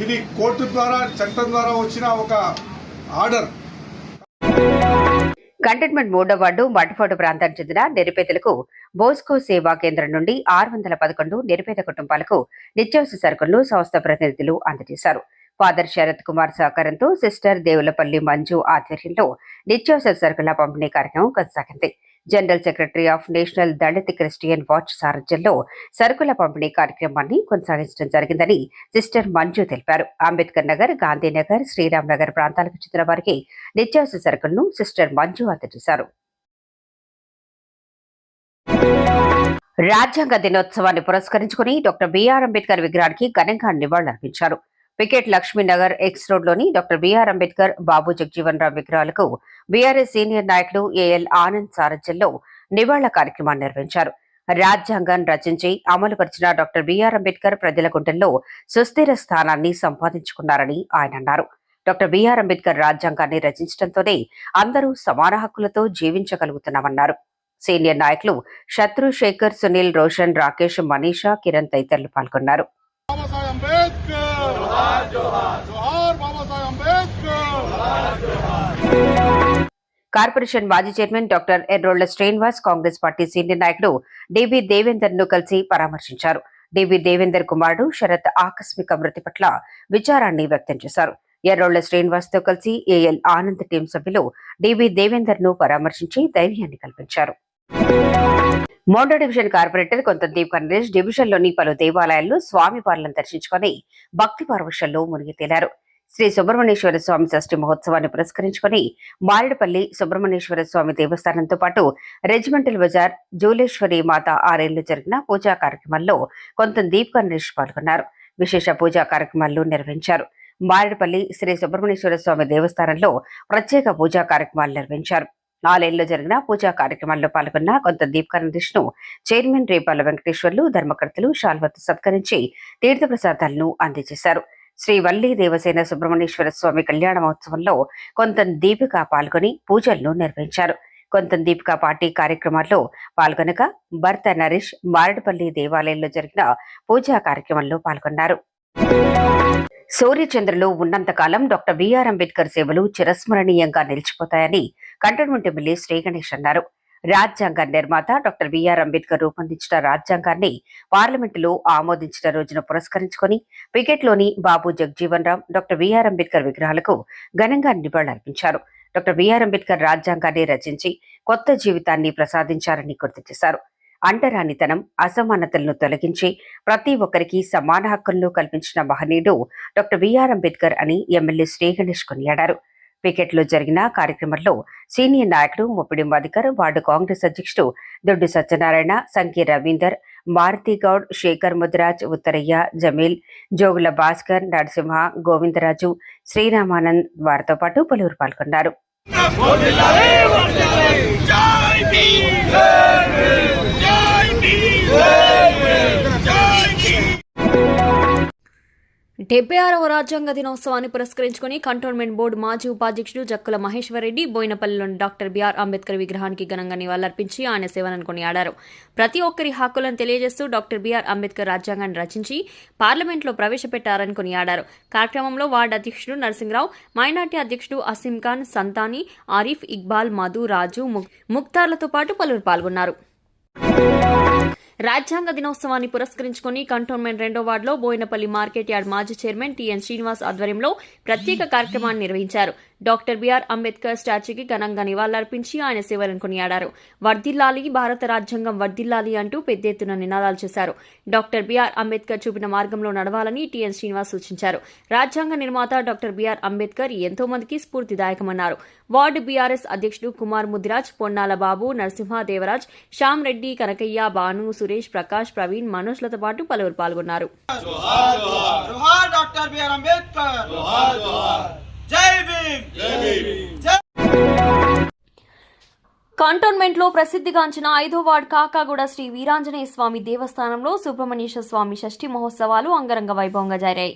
ఇది కోర్టు ద్వారా చట్టం ద్వారా వచ్చిన ఒక ఆర్డర్. కంటోన్మెంట్ 3వ వార్డు మడ్ఫోర్డు ప్రాంతానికి చెందిన నిరుపేదలకు బోస్కో సేవా కేంద్రం నుండి 611 నిరుపేద కుటుంబాలకు నిత్యావసర సరుకులను సంస్థ ప్రతినిధులు అందజేశారు. ఫాదర్ శరత్ కుమార్ సహకారంతో సిస్టర్ దేవులపల్లి మంజు ఆధ్వర్యంలో నిత్యావసర సరుకుల పంపిణీ కార్యక్రమం కొనసాగింది. General secretary of national Dalit Christian watch సారథ్యంలో సరుకుల పంపిణీ కార్యక్రమాన్ని కొనసాగించడం జరిగిందని సిస్టర్ మంజు తెలిపారు. అంబేద్కర్ నగర్, గాంధీనగర్, శ్రీరామ్ నగర్ ప్రాంతాలకు చెందిన వారికి నిత్యావసర సరుకులను సిస్టర్ మంజు అందజేశారు. రాజ్యాంగ దినోత్సవాన్ని పురస్కరించుకుని డాక్టర్ బిఆర్ అంబేద్కర్ విగ్రహానికి ఘనంగా నివాళులర్పించారు. పికెట్ లక్ష్మీనగర్ ఎక్స్ రోడ్లోని డాక్టర్ బిఆర్ అంబేద్కర్, బాబు జగజీవన్ రామ్ విగ్రహాలకు బీఆర్ఎస్ సీనియర్ నాయకులు ఏఎల్ ఆనంద్ సారథ్యంలో నివాళుల కార్యక్రమాన్ని నిర్వహించారు. రాజ్యాంగం రచించి అమలుపరిచిన డాక్టర్ బిఆర్ అంబేద్కర్ ప్రజల గుండెల్లో సుస్థిర స్థానాన్ని సంపాదించుకున్నారని ఆయన అన్నారు. డాక్టర్ బిఆర్ అంబేద్కర్ రాజ్యాంగాన్ని రచించడంతోనే అందరూ సమాన హక్కులతో జీవించగలుగుతున్నామన్నారు. సీనియర్ నాయకులు శత్రు శేఖర్, సునీల్, రోషన్, రాకేష్, మనీషా, కిరణ్ తదితరులు పాల్గొన్నారు. కార్పొరేషన్ మాజీ chairman doctor Errolla Srinivas, Congress party senior నాయకుడు డిబి దేవేందర్ ను కలిసి పరామర్శించారు. డిబి దేవేందర్ కుమారుడు శరత్ ఆకస్మిక మృతి పట్ల విచారాన్ని వ్యక్తం చేశారు. ఎర్రోళ్ల శ్రీనివాస్ తో కలిసి ఏఎల్ ఆనంద్ టీం సభ్యులు డిబి దేవేందర్ ను పరామర్శించి ధైర్యాన్ని కల్పించారు. మోండో డివిజన్ కార్పొరేటర్ కొంతందీప్ కనరేష్ డివిజన్లోని పలు దేవాలయాల్లో స్వామి వార్లను దర్శించుకుని భక్తి పరవశంలో మునిగి తేలారు. శ్రీ సుబ్రహ్మణ్యేశ్వర స్వామి షష్ఠి మహోత్సవాన్ని పురస్కరించుకుని మారేడుపల్లి సుబ్రహ్మణ్యేశ్వర స్వామి దేవస్థానంతో పాటు రెజిమెంటల్ బజార్ జూలేశ్వరి మాత ఆలయంలో జరిగిన పూజా కార్యక్రమాల్లో కొంతందీప్ కనరేష్ పాల్గొన్నారు. విశేష పూజా కార్యక్రమాలు నిర్వహించారు. మారేడుపల్లి శ్రీ సుబ్రహ్మణ్యేశ్వర స్వామి దేవస్థానంలో ప్రత్యేక పూజా కార్యక్రమాలు నిర్వహించారు. ఆలయంలో జరిగిన పూజా కార్యక్రమాల్లో పాల్గొన్న కొంతందీప్ కనరేష్ ను చైర్మన్ రేపాల వెంకటేశ్వర్లు, ధర్మకర్తలు శాల్వతో సత్కరించి తీర్థప్రసాదాలను అందజేశారు. శ్రీ వల్లి దేవసేన సుబ్రహ్మణ్యేశ్వర స్వామి కళ్యాణ మహోత్సవంలో కొంతందీపిక పాల్గొని పూజలను నిర్వహించారు. కొంతందీపిక పార్టీ కార్యక్రమాల్లో పాల్గొనగా భర్త నరేష్ మారేడుపల్లి దేవాలయంలో జరిగిన పూజా కార్యక్రమంలో పాల్గొన్నారు. సూర్యచంద్రులు ఉన్నంతకాలం డాక్టర్ బిఆర్ అంబేద్కర్ సేవలు చిరస్మరణీయంగా నిలిచిపోతాయని కంటోన్మెంట్ ఎమ్మెల్యే శ్రీ గణేష్ అన్నారు. రాజ్యాంగ నిర్మాత డాక్టర్ బిఆర్ అంబేద్కర్ రూపొందించిన రాజ్యాంగాన్ని పార్లమెంటులో ఆమోదించిన రోజును పురస్కరించుకుని పికెట్లోని బాబు జగజీవన్ రామ్, డాక్టర్ బిఆర్ అంబేద్కర్ విగ్రహాలకు ఘనంగా నివాళులర్పించారు. డాక్టర్ బిఆర్ అంబేద్కర్ రాజ్యాంగాన్ని రచించి కొత్త జీవితాన్ని ప్రసాదించారని గుర్తు చేశారు. అంటరానితనం, అసమానతలను తొలగించి ప్రతి ఒక్కరికి సమాన హక్కులను కల్పించిన మహనీయుడు డాక్టర్ బిఆర్ అంబేద్కర్ అని ఎమ్మెల్యే శ్రీ గణేష్ కొనియాడారు. పికెట్లో జరిగిన కార్యక్రమంలో సీనియర్ నాయకుడు ముప్పిడి మధికర్, వార్డు కాంగ్రెస్ అధ్యక్షుడు దొడ్డు సత్యనారాయణ, సంఖ్య రవీందర్, మారుతిగౌడ్, శేఖర్ ముదిరాజ్, ఉత్తరయ్య, జమీల్, జోగుల భాస్కర్, నరసింహ, గోవిందరాజు, శ్రీరామానంద్ వారితో పాటు పలువురు పాల్గొన్నారు. డెబ్బై 76వ రాజ్యాంగ దినోత్సవాన్ని పురస్కరించుకుని కంటోన్మెంట్ బోర్డు మాజీ ఉపాధ్యక్షుడు జక్కుల మహేశ్వర్ రెడ్డి బోయినపల్లిలోని డాక్టర్ బిఆర్ అంబేద్కర్ విగ్రహానికి ఘనంగా నివాళులర్పించి ఆయన సేవలను కొనియాడారు. ప్రతి ఒక్కరి హక్కులను తెలియజేస్తూ డాక్టర్ బిఆర్ అంబేద్కర్ రాజ్యాంగాన్ని రచించి పార్లమెంట్లో ప్రవేశపెట్టారని కొనియాడారు. కార్యక్రమంలో వార్డు అధ్యక్షుడు నరసింహరావు, మైనార్టీ అధ్యక్షుడు అసీం ఖాన్, సంతాని, ఆరిఫ్, ఇక్బాల్, మధు, రాజు, ముక్తార్లతో పాటు పలువురు పాల్గొన్నారు. రాజ్యాంగ దినోత్సవాన్ని పురస్కరించుకుని కంటోన్మెంట్ 2వ వార్డులో బోయినపల్లి మార్కెట్ యార్డ్ మాజీ చైర్మన్ టీఎన్ శ్రీనివాస్ ఆధ్వర్యంలో ప్రత్యేక కార్యక్రమాన్ని నిర్వహించారు. డాక్టర్ బిఆర్ అంబేద్కర్ స్టాచ్యూకి ఘనంగా నివాళులర్పించి ఆయన సేవలను కొనియాడారు. వర్ధిల్లాలి, భారత రాజ్యాంగం వర్ధిల్లాలి అంటూ పెద్ద ఎత్తున నినాదాలు చేశారు. డాక్టర్ బిఆర్ అంబేద్కర్ చూపిన మార్గంలో నడవాలని టీఎన్ శ్రీనివాస్ సూచించారు. రాజ్యాంగ నిర్మాత డాక్టర్ బిఆర్ అంబేద్కర్ ఎంతో మందికి స్ఫూర్తిదాయకమన్నారు. వార్డు బీఆర్ఎస్ అధ్యక్షుడు కుమార్ ముదిరాజ్, పొన్నాల బాబు, నరసింహ, దేవరాజ్, శ్యామ్ రెడ్డి, కనకయ్య, భాను, సురేష్, ప్రకాష్, ప్రవీణ్, మనోజ్లతో పాటు పలువురు పాల్గొన్నారు. కంటోన్మెంట్లో ప్రసిద్ధిగాంచిన 5వ వార్డు కాకాగూడ శ్రీ వీరాంజనేయ స్వామి దేవస్థానంలో సుబ్రహ్మణ్యేశ్వర స్వామి షష్ఠి మహోత్సవాలు అంగరంగ వైభవంగా జరిగాయి.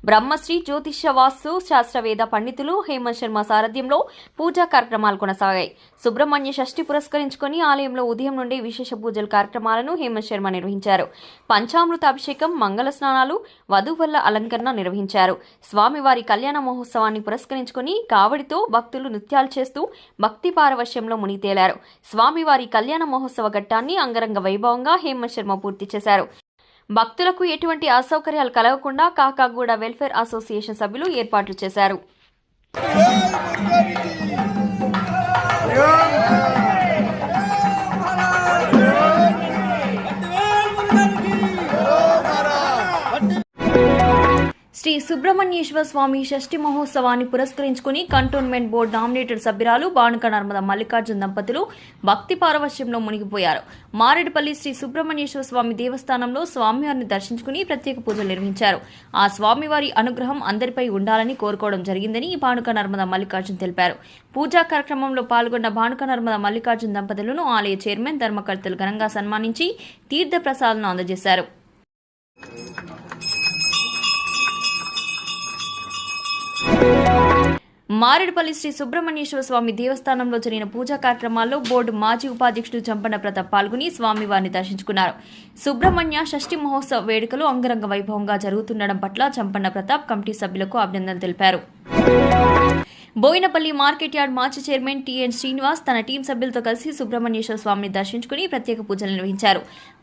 బ్రహ్మశ్రీ జ్యోతిష్య వాస్తు శాస్త్రవేద పండితులు హేమంత్ శర్మ సారథ్యంలో పూజా కార్యక్రమాలు కొనసాగాయి. సుబ్రహ్మణ్య షష్ఠి పురస్కరించుకుని ఆలయంలో ఉదయం నుండి విశేష పూజల కార్యక్రమాలను హేమంత్ శర్మ నిర్వహించారు. పంచామృత అభిషేకం, మంగళ స్నానాలు, వధూవరుల అలంకరణ నిర్వహించారు. స్వామివారి కళ్యాణ మహోత్సవాన్ని పురస్కరించుకుని కావడితో భక్తులు నృత్యాలు చేస్తూ భక్తి పారవశ్యంలో మునిగి తేలారు. స్వామివారి కళ్యాణ మహోత్సవ ఘట్టాన్ని అంగరంగ వైభవంగా హేమంత్ శర్మ పూర్తి చేశారు. భక్తులకు ఎటువంటి అసౌకర్యాలు కలగకుండా కాకాగూడ వెల్ఫేర్ అసోసియేషన్ సభ్యులు ఏర్పాట్లు చేశారు. శ్రీ సుబ్రహ్మణ్యేశ్వర స్వామి షష్ఠి మహోత్సవాన్ని పురస్కరించుకుని కంటోన్మెంట్ బోర్డు నామినేటెడ్ సభ్యురాలు బాణుక నర్మద మల్లికార్జున దంపతులు భక్తి పారవశ్యంలో మునిగిపోయారు. మారేడుపల్లి శ్రీ సుబ్రహ్మణ్యేశ్వర స్వామి దేవస్థానంలో స్వామివారిని దర్శించుకుని ప్రత్యేక పూజలు నిర్వహించారు. ఆ స్వామివారి అనుగ్రహం అందరిపై ఉండాలని కోరుకోవడం జరిగిందని బాణుక నర్మద మల్లికార్జున్ తెలిపారు. పూజా కార్యక్రమంలో పాల్గొన్న బాణుక నర్మద మల్లికార్జున దంపతులను ఆలయ చైర్మన్ ధర్మకర్తలు ఘనంగా సన్మానించి తీర్థ ప్రసాదాలను అందజేశారు. మారేడుపల్లి శ్రీ సుబ్రహ్మణ్యేశ్వర స్వామి దేవస్థానంలో జరిగిన పూజా కార్యక్రమాల్లో బోర్డు మాజీ ఉపాధ్యక్షుడు చంపన్న ప్రతాప్ పాల్గొని స్వామివారిని దర్శించుకున్నారు. సుబ్రహ్మణ్య షష్ఠి మహోత్సవ వేడుకలు అంగరంగ వైభవంగా జరుగుతుండడం పట్ల చంపన్న ప్రతాప్ కమిటీ సభ్యులకు అభినందనలు తెలిపారు. బోయినపల్లి మార్కెట్ యార్డ్ మాజీ చైర్మన్ టీఎన్ శ్రీనివాస్ తన టీం సభ్యులతో కలిసి సుబ్రహ్మణ్యేశ్వర స్వామిని దర్శించుకుని ప్రత్యేక పూజలు నిర్వహించారు.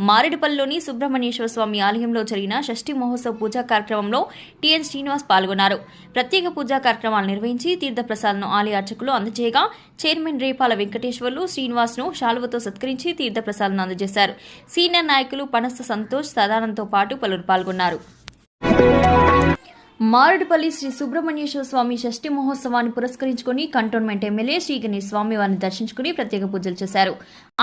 మారేడుపల్లిలోని సుబ్రహ్మణ్యేశ్వర స్వామి ఆలయంలో జరిగిన షష్ఠి మహోత్సవ పూజా కార్యక్రమంలో టీఎన్ శ్రీనివాస్ పాల్గొన్నారు. ప్రత్యేక పూజా కార్యక్రమాలు నిర్వహించి తీర్థ ప్రసాదాలను ఆలయ అర్చకులు అందజేయగా చైర్మన్ రేపాల వెంకటేశ్వర్లు శ్రీనివాస్ను శాలువతో సత్కరించి తీర్థ ప్రసాదాలను అందజేశారు. సీనియర్ నాయకులు పనస సంతోష్, సదానందతో పాటు పలువురు పాల్గొన్నారు. మారేడుపల్లి శ్రీ సుబ్రహ్మణ్యేశ్వర స్వామి షష్ఠి మహోత్సవాన్ని పురస్కరించుకుని కంటోన్మెంట్ ఎమ్మెల్యే శ్రీ గణేష్ స్వామివారిని దర్శించుకుని ప్రత్యేక పూజలు చేశారు.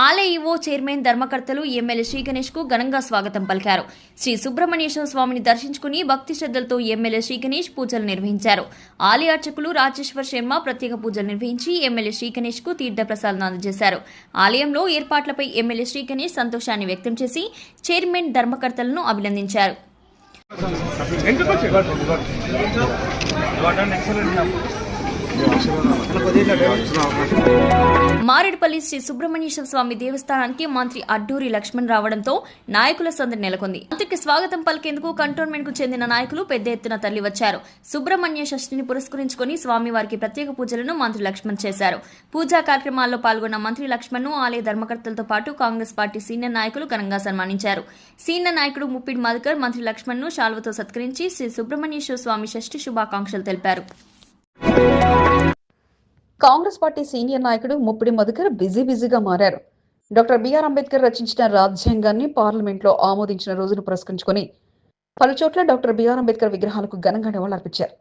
ఆలయ ఈవో, చైర్మన్, ధర్మకర్తలు ఎమ్మెల్యే శ్రీ గణేష్ కు ఘనంగా స్వాగతం పలికారు. శ్రీ సుబ్రహ్మణ్యేశ్వర స్వామిని దర్శించుకుని భక్తి శ్రద్ధలతో ఎమ్మెల్యే శ్రీ గణేష్ పూజలు నిర్వహించారు. ఆలయ అర్చకులు రాజేశ్వర్ శర్మ ప్రత్యేక పూజలు నిర్వహించి ఎమ్మెల్యే శ్రీ గణేష్ కు తీర్థ ప్రసాదాలను అందజేశారు. ఆలయంలో ఏర్పాట్లపై ఎమ్మెల్యే శ్రీ గణేష్ సంతోషాన్ని వ్యక్తం చేసి చైర్మన్, ధర్మకర్తలను అభినందించారు. మారేడుపల్లి శ్రీ సుబ్రహ్మణ్యేశ్వర స్వామి దేవస్థానానికి మంత్రి అడ్డూరి లక్ష్మణ్ రావడంతో నాయకుల సందడి నెలకొంది. మంత్రికి స్వాగతం పలికేందుకు కంటోన్మెంట్ కు చెందిన నాయకులు పెద్ద ఎత్తున తరలివచ్చారు. సుబ్రహ్మణ్య షష్ఠిని పురస్కరించుకుని స్వామివారికి ప్రత్యేక పూజలను మంత్రి లక్ష్మణ్ చేశారు. పూజా కార్యక్రమాల్లో పాల్గొన్న మంత్రి లక్ష్మణ్ ను ఆలయ ధర్మకర్తలతో పాటు కాంగ్రెస్ పార్టీ సీనియర్ నాయకులు ఘనంగా సన్మానించారు. సీనియర్ నాయకుడు ముప్పిడి మధుకర్ మంత్రి లక్ష్మణ్ ను శాలువతో సత్కరించి శ్రీ సుబ్రహ్మణ్యేశ్వర స్వామి షష్ఠి శుభాకాంక్షలు తెలిపారు. కాంగ్రెస్ పార్టీ సీనియర్ నాయకుడు ముప్పిడి మధుకర్ బిజీగా మారారు. డాక్టర్ బిఆర్ అంబేద్కర్ రచించిన రాజ్యాంగాన్ని పార్లమెంట్లో ఆమోదించిన రోజును పురస్కరించుకుని పలుచోట్ల డాక్టర్ బిఆర్ అంబేద్కర్ విగ్రహాలకు ఘనంగా నివాళులర్పించారు.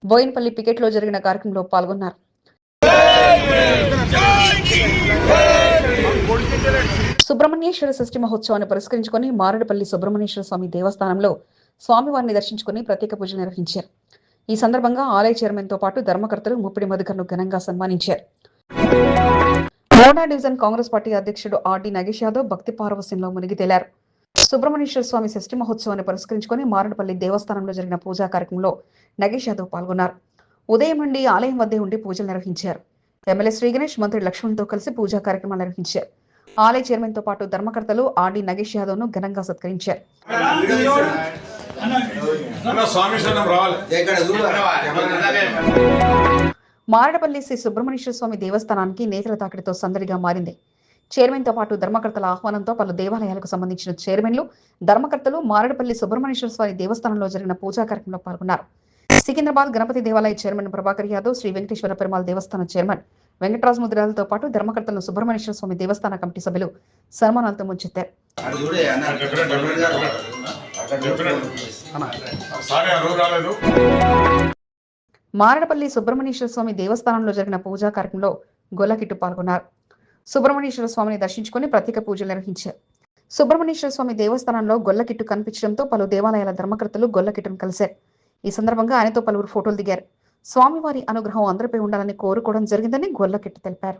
బోయినపల్లి పికెట్లో జరిగిన కార్యక్రమంలో పాల్గొన్నారు. సుబ్రహ్మణ్యేశ్వర షష్ఠి మహోత్సవాన్ని పురస్కరించుకుని మారేడుపల్లి సుబ్రహ్మణ్యేశ్వర స్వామి దేవస్థానంలో స్వామివారిని దర్శించుకుని ప్రత్యేక పూజలు నిర్వహించారు. ఈ సందర్భంగా ఆలయ చైర్మన్ తో పాటు ధర్మకర్తలు ముప్పిడి మధుకర్ను ఘనంగా సన్మానించారు. మోడా డివిజన్ కాంగ్రెస్ పార్టీ అధ్యక్షుడు ఆర్డి నగేష్ యాదవ్ భక్తి పారవస్యంలో మునిగి తేలారు. సుబ్రహ్మణ్యేశ్వర స్వామి షష్ఠి మహోత్సవాన్ని పురస్కరించుకుని మారేడుపల్లి దేవస్థానంలో జరిగిన పూజా కార్యక్రమంలో నగేష్ యాదవ్ పాల్గొన్నారు. ఉదయం నుండి ఆలయం వద్దే ఉండి పూజలు నిర్వహించారు. ఎమ్మెల్యే శ్రీ గణేష్, మంత్రి లక్ష్మణ్తో కలిసి పూజా కార్యక్రమాలు నిర్వహించారు. ఆలయ చైర్మన్ తో పాటు ధర్మకర్తలు ఆర్డి నగేష్ యాదవ్ ను ఘనంగా సత్కరించారు. మారేడుపల్లి శ్రీ సుబ్రహ్మణ్యేశ్వర స్వామి దేవస్థానానికి నేతల తాకిడితో సందడిగా మారింది. చైర్మన్ తో పాటు ధర్మకర్తల ఆహ్వానంతో పలు దేవాలయాలకు సంబంధించిన చైర్మన్లు, ధర్మకర్తలు మారేడుపల్లి సుబ్రహ్మణ్యేశ్వర స్వామి దేవస్థానంలో జరిగిన పూజా కార్యక్రమంలో పాల్గొన్నారు. సికింద్రాబాద్ గణపతి దేవాలయ చైర్మన్ ప్రభాకర్ యాదవ్, శ్రీ వెంకటేశ్వర పెరుమాళ్ దేవస్థాన చైర్మన్ వెంకటరాజు ముద్రాలతో పాటు ధర్మకర్తలను సుబ్రహ్మణ్యేశ్వర స్వామి దేవస్థాన కమిటీ సభ్యులు సన్మానాలతో ముంచెత్తారు. మారేడుపల్లి సుబ్రహ్మణ్యేశ్వర స్వామి దేవస్థానంలో జరిగిన పూజా కార్యక్రమంలో గొల్లకిట్టు పాల్గొన్నారు. సుబ్రహ్మణ్యేశ్వర స్వామిని దర్శించుకుని ప్రత్యేక పూజలు నిర్వహించారు. సుబ్రహ్మణ్యేశ్వర స్వామి దేవస్థానంలో గొల్లకిట్టు కనిపించడంతో పలు దేవాలయాల ధర్మకర్తలు గొల్లకిట్టును కలిశారు. ఈ సందర్భంగా ఆయనతో పలువురు ఫోటోలు దిగారు. స్వామివారి అనుగ్రహం అందరిపై ఉండాలని కోరుకోవడం జరిగిందని గొల్లకిట్టు తెలిపారు.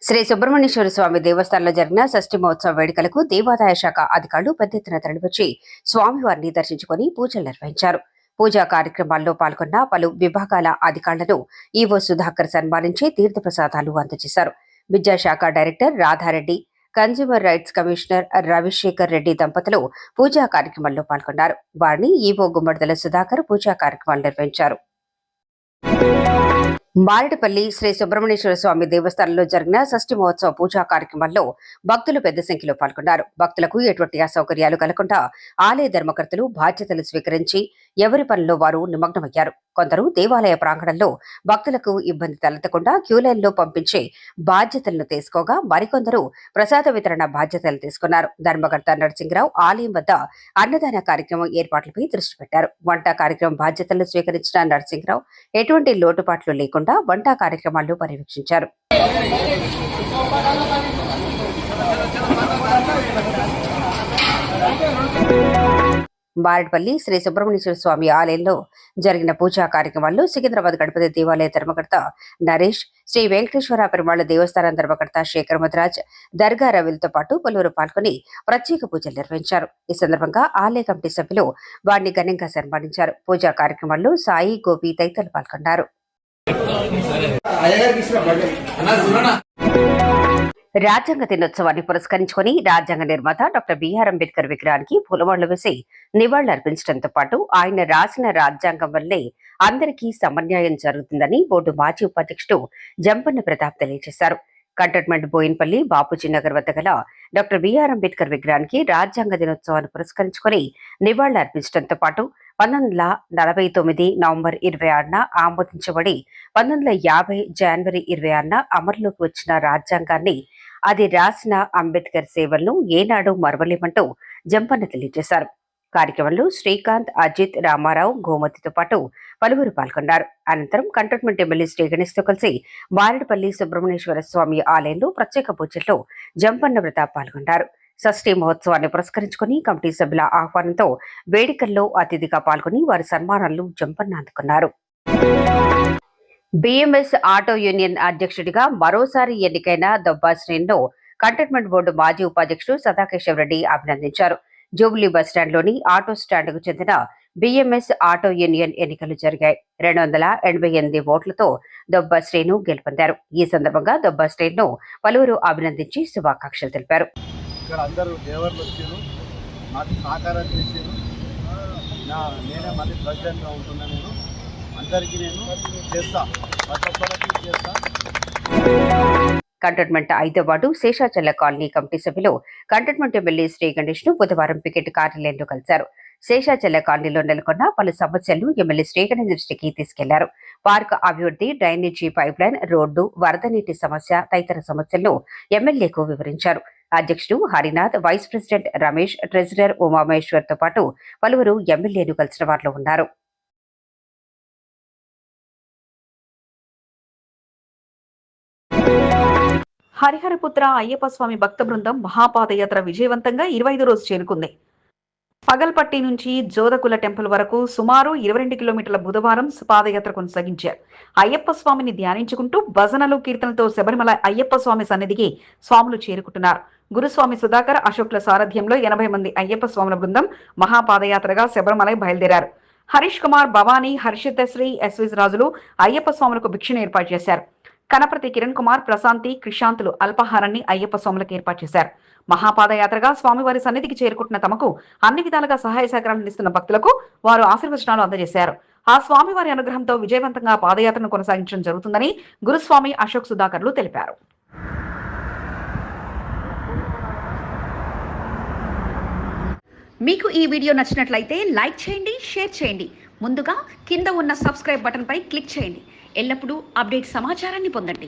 శ్రీ సుబ్రహ్మణ్యేశ్వర స్వామి దేవస్థానంలో జరిగిన షష్ఠి మహోత్సవ వేడుకలకు దేవాదాయ శాఖ అధికారులు పెద్ద ఎత్తున తరలివచ్చి స్వామివారిని దర్శించుకుని పూజలు నిర్వహించారు. పూజా కార్యక్రమాల్లో పాల్గొన్న పలు విభాగాల అధికారులను ఈవో సుధాకర్ సన్మానించి తీర్థప్రసాదాలు అందజేశారు. విద్యాశాఖ director Radha Reddy, consumer rights commissioner Ravi Shekhar Reddy దంపతులు పూజా కార్యక్రమంలో పాల్గొన్నారు. వారిని ఈవో గుమ్మడిదల సుధాకర్ పూజా కార్యక్రమాలు నిర్వహించారు. మారేడుపల్లి శ్రీ సుబ్రహ్మణ్యేశ్వర స్వామి దేవస్థానంలో జరిగిన షష్ఠి మహోత్సవ పూజా కార్యక్రమాల్లో భక్తులు పెద్ద సంఖ్యలో పాల్గొన్నారు. భక్తులకు ఎటువంటి అసౌకర్యాలు కలగకుండా ఆలయ ధర్మకర్తలు బాధ్యతలు స్వీకరించి ఎవరి పనిలో వారు నిమగ్నమయ్యారు. కొందరు దేవాలయ ప్రాంగణంలో భక్తులకు ఇబ్బంది తలెత్తకుండా క్యూలైన్లో పంపించే బాధ్యతలను తీసుకోగా మరికొందరు ప్రసాద వితరణ బాధ్యతలు తీసుకున్నారు. ధర్మకర్త నరసింహరావు ఆలయం వద్ద అన్నదాన కార్యక్రమం ఏర్పాట్లపై దృష్టి పెట్టారు. వంట కార్యక్రమం బాధ్యతలను స్వీకరించిన నరసింహరావు ఎటువంటి లోటుపాట్లు లేకుండా వంట కార్యక్రమాల్లో పర్యవేక్షించారు. మారేడుపల్లి శ్రీ సుబ్రహ్మణ్యేశ్వర స్వామి ఆలయంలో జరిగిన పూజా కార్యక్రమాల్లో సికింద్రాబాద్ గణపతి దేవాలయ ధర్మకర్త నరేష్, శ్రీ వెంకటేశ్వర పెరుమాళ్ దేవస్థానం ధర్మకర్త శేఖర్ ముద్రాజ్, దర్గా రవిలతో పాటు పలువురు పాల్గొని ప్రత్యేక పూజలు నిర్వహించారు. ఈ సందర్భంగా ఆలయ కమిటీ సభ్యులు వారిని ఘనంగా సన్మానించారు. పూజా కార్యక్రమాల్లో సాయి, గోపి తదితరులు పాల్గొన్నారు. రాజ్యాంగ దినోత్సవాన్ని పురస్కరించుకుని రాజ్యాంగ నిర్మాత డాక్టర్ బిఆర్ అంబేద్కర్ విగ్రహానికి పూలమాలలు వేసి నివాళులర్పించడంతో పాటు ఆయన రాసిన రాజ్యాంగం వల్లే అందరికీ సమన్యాయం జరుగుతుందని బోర్డు మాజీ ఉపాధ్యక్షుడు జంపన్న ప్రతాప్ తెలియజేశారు. కంటోన్మెంట్ బోయిన్పల్లి బాపూజీ నగర్ వద్ద గల డాక్టర్ బిఆర్ అంబేద్కర్ విగ్రహానికి రాజ్యాంగ దినోత్సవాన్ని పురస్కరించుకుని నివాళులర్పించడంతో పాటు 1949 నవంబర్ 26న ఆమోదించబడి 1950 జనవరి 26న అమలులోకి వచ్చిన రాజ్యాంగాన్ని, అది రాసిన అంబేద్కర్ సేవలను ఏనాడు మరవలేమంటూ జంపన్న తెలియజేశారు. కార్యక్రమంలో శ్రీకాంత్, అజిత్, రామారావు, గోమతితో పాటు పలువురు పాల్గొన్నారు. అనంతరం కంటోన్మెంట్ ఎమ్మెల్యే శ్రీ గణేష్ తో కలిసి మారేడుపల్లి సుబ్రహ్మణ్యేశ్వర స్వామి ఆలయంలో ప్రత్యేక పూజల్లో జంపన్న ప్రతాప్ పాల్గొన్నారు. షష్ఠి మహోత్సవాన్ని పురస్కరించుకుని కమిటీ సభ్యుల ఆహ్వానంతో వేడుకల్లో అతిథిగా పాల్గొని వారి సన్మానాలను జంపన్న అందుకున్నారు. బిఎంఎస్ ఆటో యూనియన్ అధ్యక్షుడిగా మరోసారి ఎన్నికైన దొబ్బా శ్రేణిలో కంటోన్మెంట్ బోర్డు మాజీ ఉపాధ్యక్షుడు సదాకేశవ్ రెడ్డి అభినందించారు. జూబ్లీ బస్టాండ్లోని ఆటో స్టాండ్కు చెందిన బిఎంఎస్ ఆటో యూనియన్ ఎన్నికలు జరిగాయి. 288 ఓట్లతో దొబ్బా శ్రేణు గెలుపొందారు. ఈ సందర్భంగా దొబ్బా శ్రేణును పలువురు అభినందించి శుభాకాంక్షలు తెలిపారు. ఇక్కడ అందరూ దేవర్లు వచ్చారు, నాకు సహకారం చేశారు. నేనే మళ్ళీ ప్రెసిడెంట్గా ఉంటున్నా. నేను అందరికీ నేను చేస్తా, ప్రతి ఒక్కరికి చేస్తా. కంటోన్మెంట్ 5వ వార్డు శేషాచల కాలనీ కమిటీ సభ్యులు కంటోన్మెంట్ ఎమ్మెల్యే శ్రీ గణేష్ ను బుధవారం పికెట్ కార్యాలయంలో కలిశారు. శేషాచల కాలనీలో నెలకొన్న పలు సమస్యలను ఎమ్మెల్యే శ్రీ గణేష్ దృష్టికి తీసుకెళ్లారు. పార్క్ అభివృద్ధి, డ్రైనేజీ పైప్లైన్, రోడ్డు, వరద నీటి సమస్య తదితర సమస్యలను ఎమ్మెల్యేకు వివరించారు. అధ్యక్షుడు Harinath, vice president Ramesh, treasurer Umamaheshwar తో పాటు పలువురు ఎమ్మెల్యేను కలిసిన వారిలో ఉన్నారు. హరిహరపుత్ర అయ్యప్ప స్వామి భక్త బృందం మహాపాదయాత్ర విజయవంతంగా 25వ రోజు చేరుకుంది. పగల్పట్టి నుంచి జోదకుల టెంపుల్ వరకు సుమారు 22 కిలోమీటర్ల బుధవారం పాదయాత్ర కొనసాగించారు. అయ్యప్ప స్వామిని ధ్యానించుకుంటూ భజనలు కీర్తనలతో శబరిమల అయ్యప్ప స్వామి సన్నిధికి స్వాములు చేరుకుంటున్నారు. గురుస్వామి సుధాకర్ అశోక్ల సారథ్యంలో 80 మంది అయ్యప్ప స్వాముల బృందం మహాపాదయాత్రగా శబరిమల బయలుదేరారు. హరీష్ కుమార్, భవానీ, హర్షితశ్రీ, ఎస్విస్ రాజులు అయ్యప్ప స్వాములకు భిక్షను ఏర్పాటు చేశారు. కనపర్తి కిరణ్ కుమార్, ప్రశాంతి, క్రిషాంతులు అల్పాహారాన్ని అయ్యప్ప స్వాములకు ఏర్పాటు చేశారు. మహాపాదయాత్రగా స్వామివారి సన్నిధికి చేరుకుంటున్న తమకు అన్ని విధాలుగా సహాయ సహకారాలు అందిస్తున్న భక్తులకు వారు ఆశీర్వచనాలు అందజేశారు. ఆ స్వామివారి అనుగ్రహంతో విజయవంతంగా పాదయాత్రను కొనసాగించడం జరుగుతుందని గురుస్వామి అశోక్ సుధాకర్లు తెలిపారు. మీకు ఈ వీడియో నచ్చినట్లయితే లైక్ చేయండి, షేర్ చేయండి. ముందుగా కింద ఉన్న సబ్స్క్రైబ్ బటన్పై క్లిక్ చేయండి. ఎల్లప్పుడూ అప్డేట్ సమాచారాన్ని పొందండి.